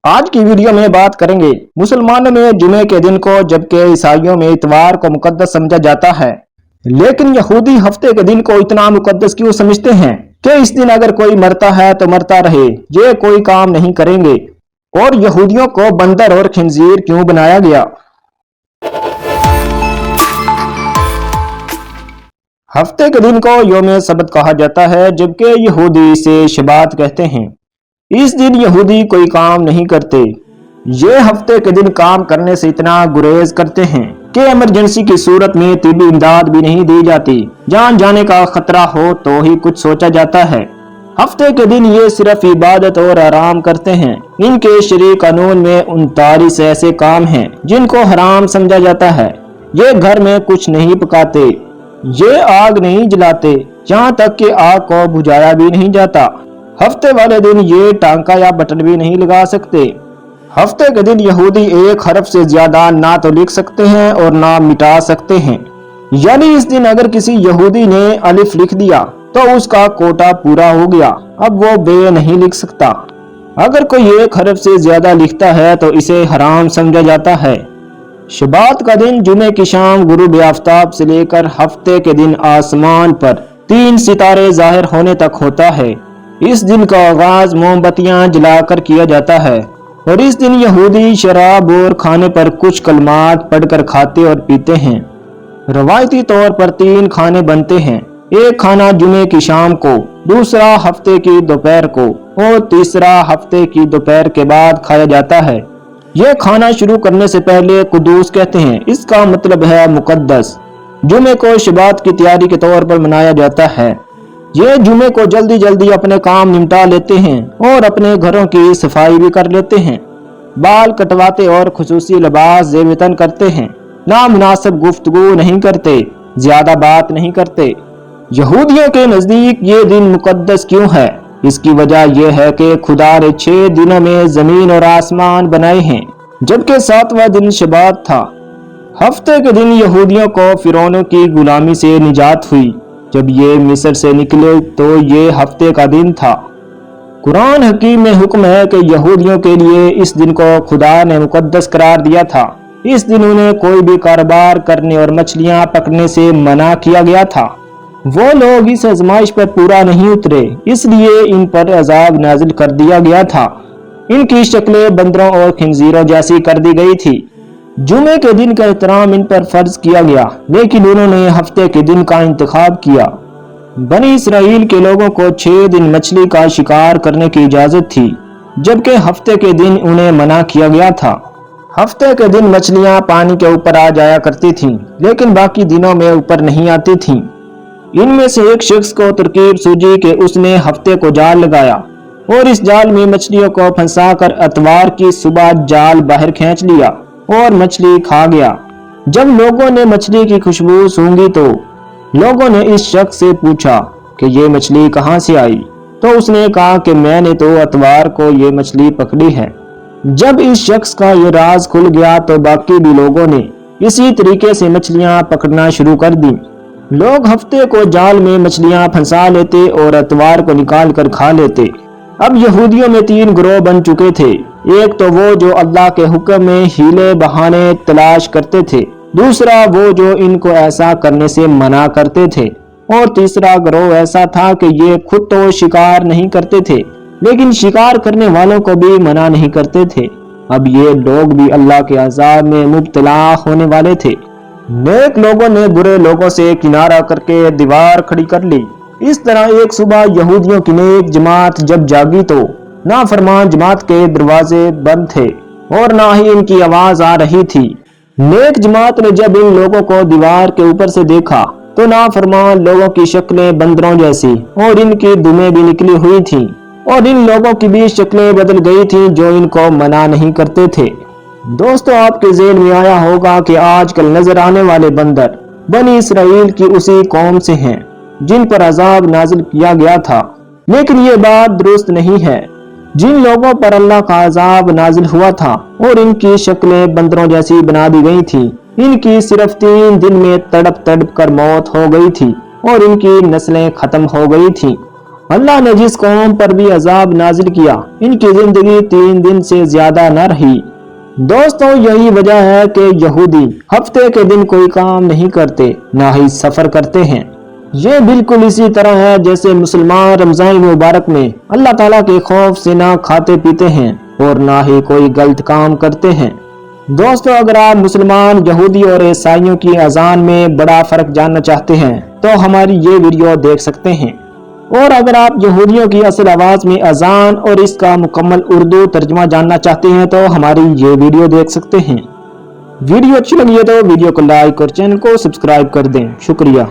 आज की वीडियो में बात करेंगे मुसलमानों में जुमे के दिन को, जबकि ईसाइयों में इतवार को मुकद्दस समझा जाता है। लेकिन यहूदी हफ्ते के दिन को इतना मुकद्दस क्यों समझते हैं कि इस दिन अगर कोई मरता है तो मरता रहे, ये कोई काम नहीं करेंगे। और यहूदियों को बंदर और खिंजीर क्यों बनाया गया। हफ्ते के दिन को यौम सब्त कहा जाता है, जबकि यहूदी इसे शबात कहते हैं। इस दिन यहूदी कोई काम नहीं करते। ये हफ्ते के दिन काम करने से इतना गुरेज करते हैं कि इमरजेंसी की सूरत में तिब्बी इमदाद भी नहीं दी जाती। जान जाने का खतरा हो तो ही कुछ सोचा जाता है। हफ्ते के दिन ये सिर्फ इबादत और आराम करते हैं। इनके शरीय कानून में 39 ऐसे काम हैं जिनको हराम समझा जाता है। ये घर में कुछ नहीं पकाते, ये आग नहीं जलाते, यहाँ तक कि आग को बुझाया भी नहीं जाता। हफ्ते वाले दिन ये टांका या बटन भी नहीं लगा सकते। हफ्ते के दिन यहूदी एक हरफ से ज्यादा ना तो लिख सकते हैं और ना मिटा सकते हैं। यानी इस दिन अगर किसी यहूदी ने अलिफ लिख दिया तो उसका कोटा पूरा हो गया, अब वो बे नहीं लिख सकता। अगर कोई एक हरफ से ज्यादा लिखता है तो इसे हराम समझा जाता है। शबात का दिन जुमे की शाम गुरूब आफ्ताब से लेकर हफ्ते के दिन आसमान पर 3 सितारे जाहिर होने तक होता है। इस दिन का आगाज मोमबत्तियां जलाकर किया जाता है और इस दिन यहूदी शराब और खाने पर कुछ कलमात पढ़कर खाते और पीते हैं। रवायती तौर पर 3 खाने बनते हैं। एक खाना जुमे की शाम को, दूसरा हफ्ते की दोपहर को और तीसरा हफ्ते की दोपहर के बाद खाया जाता है। यह खाना शुरू करने से पहले कुदूस कहते हैं। इसका मतलब है मुकद्दस। जुमे को शबात की तैयारी के तौर पर मनाया जाता है। ये जुमे को जल्दी जल्दी अपने काम निपटा लेते हैं और अपने घरों की सफाई भी कर लेते हैं। बाल कटवाते और खुसूसी लिबास ज़ेवतन करते हैं। नामुनासिब गुफ्तगू नहीं करते, ज्यादा बात नहीं करते। यहूदियों के नजदीक ये दिन मुकद्दस क्यों है? इसकी वजह यह है कि खुदा ने 6 दिनों में जमीन और आसमान बनाए हैं, जबकि 7वां दिन शबात था। हफ्ते के दिन यहूदियों को फिरौनों की गुलामी से निजात हुई। जब ये मिस्र से निकले तो ये हफ्ते का दिन था। कुरान हकीम में हुक्म है कि यहूदियों के लिए इस दिन को खुदा ने मुकद्दस करार दिया था। इस दिन उन्हें कोई भी कारोबार करने और मछलियां पकड़ने से मना किया गया था। वो लोग इस आजमाइश पर पूरा नहीं उतरे, इसलिए इन पर अजाब नाजिल कर दिया गया था। इनकी शक्लें बंदरों और खिंजीरों जैसी कर दी गई थी। जुमे के दिन का एहतराम इन पर फर्ज किया गया, लेकिन उन्होंने हफ्ते के दिन का इंतखाब किया। बनी इसराइल के लोगों को 6 दिन मछली का शिकार करने की इजाजत थी, जबकि हफ्ते के दिन उन्हें मना किया गया था। हफ्ते के दिन मछलियां पानी के ऊपर आ जाया करती थीं, लेकिन बाकी दिनों में ऊपर नहीं आती थीं। इनमें से एक शख्स को तरकीब सूझी कि उसने हफ्ते को जाल लगाया और इस जाल में मछलियों को फंसाकर इतवार की सुबह जाल बाहर खींच लिया और मछली खा गया। जब लोगों ने मछली की खुशबू सूंघी तो लोगों ने इस शख्स से पूछा कि ये मछली कहाँ से आई, तो उसने कहा कि मैंने तो इतवार को ये मछली पकड़ी है। जब इस शख्स का ये राज खुल गया तो बाकी भी लोगों ने इसी तरीके से मछलियां पकड़ना शुरू कर दी। लोग हफ्ते को जाल में मछलियां फंसा लेते और इतवार को निकाल कर खा लेते। अब यहूदियों में 3 गिरोह बन चुके थे। एक तो वो जो अल्लाह के हुक्म में हीले बहाने तलाश करते थे, दूसरा वो जो इनको ऐसा करने से मना करते थे, और तीसरा गिरोह ऐसा था कि ये खुद तो शिकार नहीं करते थे, लेकिन शिकार करने वालों को भी मना नहीं करते थे। अब ये लोग भी अल्लाह के अज़ाब में मुब्तला होने वाले थे। नेक लोगों ने बुरे लोगों से किनारा करके दीवार खड़ी कर ली। इस तरह एक सुबह यहूदियों की नेक जमात जब जागी तो नाफरमान जमात के दरवाजे बंद थे और ना ही इनकी आवाज आ रही थी। नेक जमात ने जब इन लोगों को दीवार के ऊपर से देखा तो नाफरमान लोगों की शक्लें बंदरों जैसी और इनकी दुमें भी निकली हुई थीं और इन लोगों की भी शक्लें बदल गई थीं जो इनको मना नहीं करते थे। दोस्तों, आपके ज़हन में आया होगा कि आजकल नजर आने वाले बंदर बनी इसराइल की उसी कौम से हैं जिन पर अजाब नाजिल किया गया था। लेकिन ये बात दुरुस्त नहीं है। जिन लोगों पर अल्लाह का अजाब नाजिल हुआ था और इनकी शक्लें बंदरों जैसी बना दी गई थी, इनकी सिर्फ 3 दिन में तड़प तड़प कर मौत हो गई थी और इनकी नस्लें खत्म हो गई थी। अल्लाह ने जिस कौम पर भी अजाब नाजिल किया, इनकी जिंदगी 3 दिन से ज्यादा न रही। दोस्तों, यही वजह है कि यहूदी हफ्ते के दिन कोई काम नहीं करते, ना ही सफर करते हैं। ये बिल्कुल इसी तरह है जैसे मुसलमान रमजान मुबारक में अल्लाह ताला के खौफ से ना खाते पीते हैं और ना ही कोई गलत काम करते हैं। दोस्तों, अगर आप मुसलमान, यहूदी और ईसाइयों की अजान में बड़ा फर्क जानना चाहते हैं तो हमारी ये वीडियो देख सकते हैं। और अगर आप यहूदियों की असल आवाज में अजान और इसका मुकम्मल उर्दू तर्जुमा जानना चाहते हैं तो हमारी ये वीडियो देख सकते हैं। वीडियो अच्छी लगी है तो वीडियो को लाइक और चैनल को सब्सक्राइब कर दें। शुक्रिया।